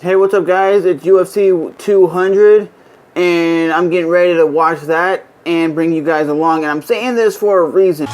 Hey, what's up, guys? It's UFC 200, and I'm getting ready to watch that and bring you guys along. And I'm saying this for a reason.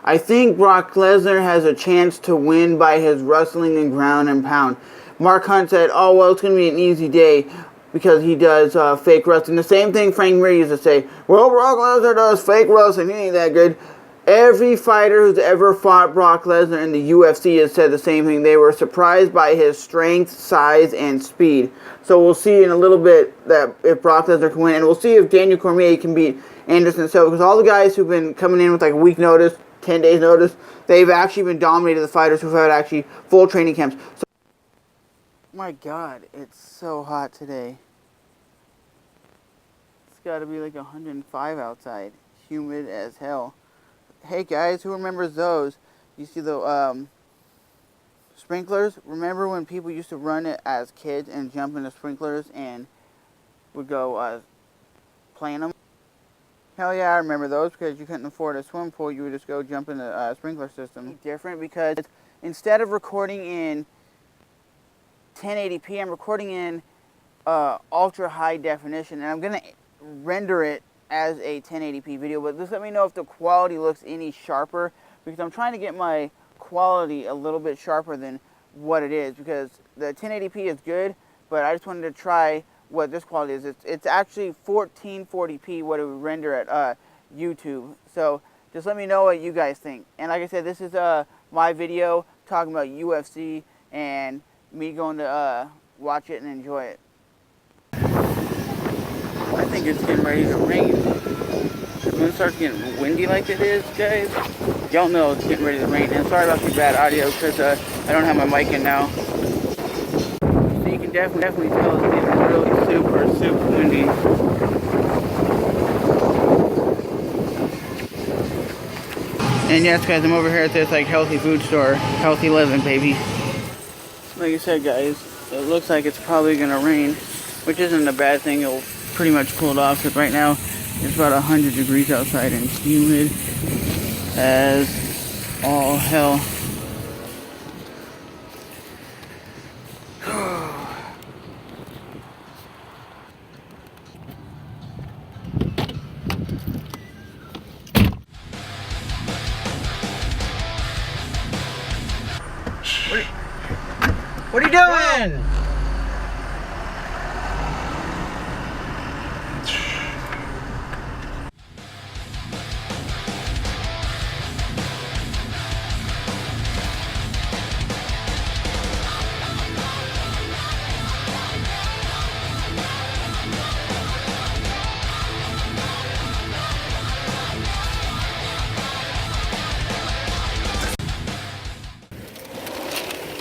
I think Brock Lesnar has a chance to win by his wrestling and ground and pound. Mark Hunt said, oh, well, it's going to be an easy day because he does fake wrestling. The same thing Frank Mir used to say, well, Brock Lesnar does fake wrestling. He ain't that good. Every fighter who's ever fought Brock Lesnar in the UFC has said the same thing. They were surprised by his strength, size, and speed. So we'll see in a little bit that if Brock Lesnar can win. And we'll see if Daniel Cormier can beat Anderson Silva. Because all the guys who've been coming in with like a week notice, 10 days notice, they've actually been dominating the fighters who've had actually full training camps. So, my God, it's so hot today. It's got to be like 105 outside. Humid as hell. Hey guys, who remembers those? You see the sprinklers? Remember when people used to run it as kids and jump into sprinklers and would go play in them? Hell yeah, I remember those because you couldn't afford a swimming pool. You would just go jump in the sprinkler system. Different because instead of recording in 1080p, I'm recording in ultra high definition, and I'm going to render it as a 1080p video, but just let me know if the quality looks any sharper, because I'm trying to get my quality a little bit sharper than what it is, because the 1080p is good, but I just wanted to try what this quality is. It's actually 1440p what it would render at YouTube. So just let me know what you guys think. And like I said, this is my video talking about UFC and me going to watch it and enjoy it. I think it's getting ready to rain. When it starts getting windy like it is, guys, y'all know it's getting ready to rain. And sorry about the bad audio because I don't have my mic in now. So you can definitely tell it's getting really super windy. And yes, guys, I'm over here at this like healthy food store, healthy living, baby. Like I said, guys, it looks like it's probably gonna rain, which isn't a bad thing. It'll pretty much cooled off because right now it's about 100 degrees outside and humid as all hell. What are you doing?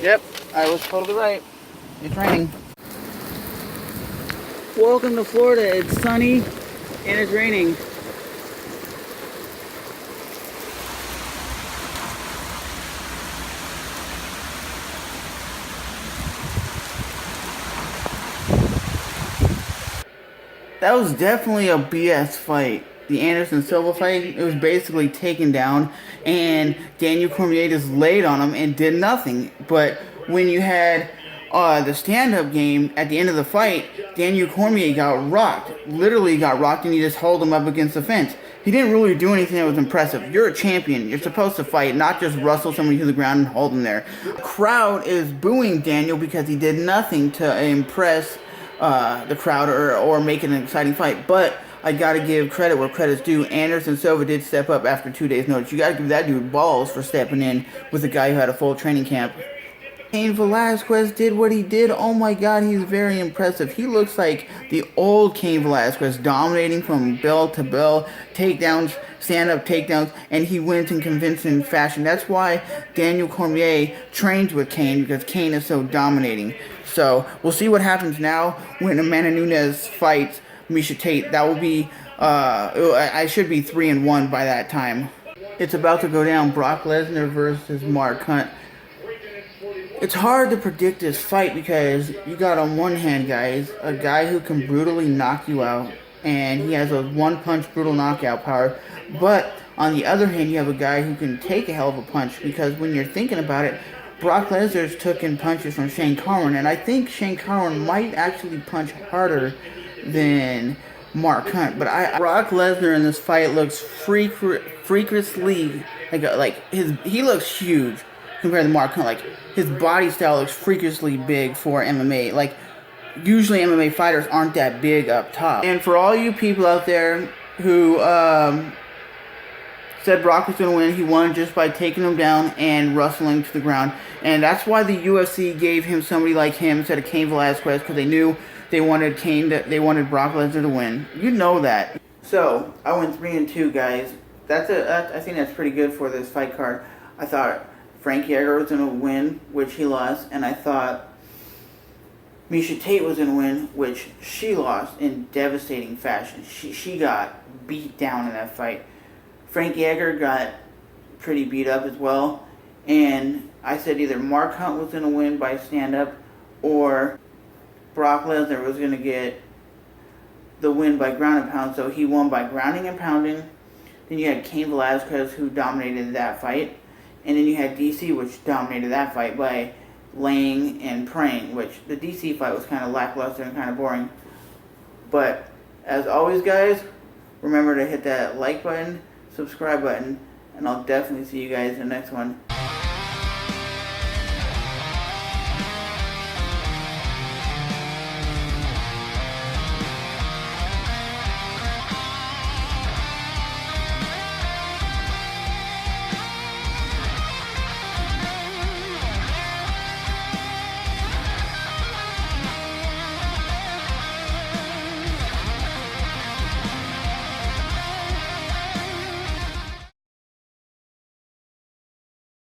Yep, I was totally right. It's raining. Welcome to Florida. It's sunny and it's raining. That was definitely a BS fight. The Anderson Silva fight, it was basically taken down, and Daniel Cormier just laid on him and did nothing. But when you had the stand-up game at the end of the fight, Daniel Cormier got rocked. Literally got rocked, and he just held him up against the fence. He didn't really do anything that was impressive. You're a champion. You're supposed to fight, not just wrestle somebody to the ground and hold him there. The crowd is booing Daniel because he did nothing to impress the crowd or make it an exciting fight. But I gotta give credit where credit's due. Anderson Silva did step up after 2 days' notice. You gotta give that dude balls for stepping in with a guy who had a full training camp. Cain Velasquez did what he did. Oh my God, he's very impressive. He looks like the old Cain Velasquez, dominating from bell to bell, takedowns, stand-up takedowns, and he wins in convincing fashion. That's why Daniel Cormier trains with Cain, because Cain is so dominating. So we'll see what happens now when Amanda Nunes fights Miesha Tate. That will be, I should be 3-1 by that time. It's about to go down. Brock Lesnar versus Mark Hunt. It's hard to predict this fight because you got on one hand, guys, a guy who can brutally knock you out, and he has a one-punch brutal knockout power. But on the other hand, you have a guy who can take a hell of a punch, because when you're thinking about it, Brock Lesnar's taken punches from Shane Carwin, and I think Shane Carwin might actually punch harder than Mark Hunt. But Brock Lesnar in this fight looks freakishly he looks huge compared to Mark Hunt. Like, his body style looks freakishly big for MMA. Like, usually MMA fighters aren't that big up top. And for all you people out there who said Brock was going to win, he won just by taking him down and wrestling to the ground. And that's why the UFC gave him somebody like him instead of Cain Velasquez, because they knew they wanted Brock Lesnar to win. You know that. So I went 3-2, guys. I think that's pretty good for this fight card. I thought Frankie Edgar was going to win, which he lost, and I thought Miesha Tate was going to win, which she lost in devastating fashion. She got beat down in that fight. Frankie Edgar got pretty beat up as well, and I said either Mark Hunt was going to win by stand-up or Brock Lesnar was going to get the win by ground and pound, so he won by grounding and pounding. Then you had Cain Velasquez, who dominated that fight, and then you had DC, which dominated that fight by laying and praying, which the DC fight was kind of lackluster and kind of boring. But as always, guys, remember to hit that like button, subscribe button, and I'll definitely see you guys in the next one.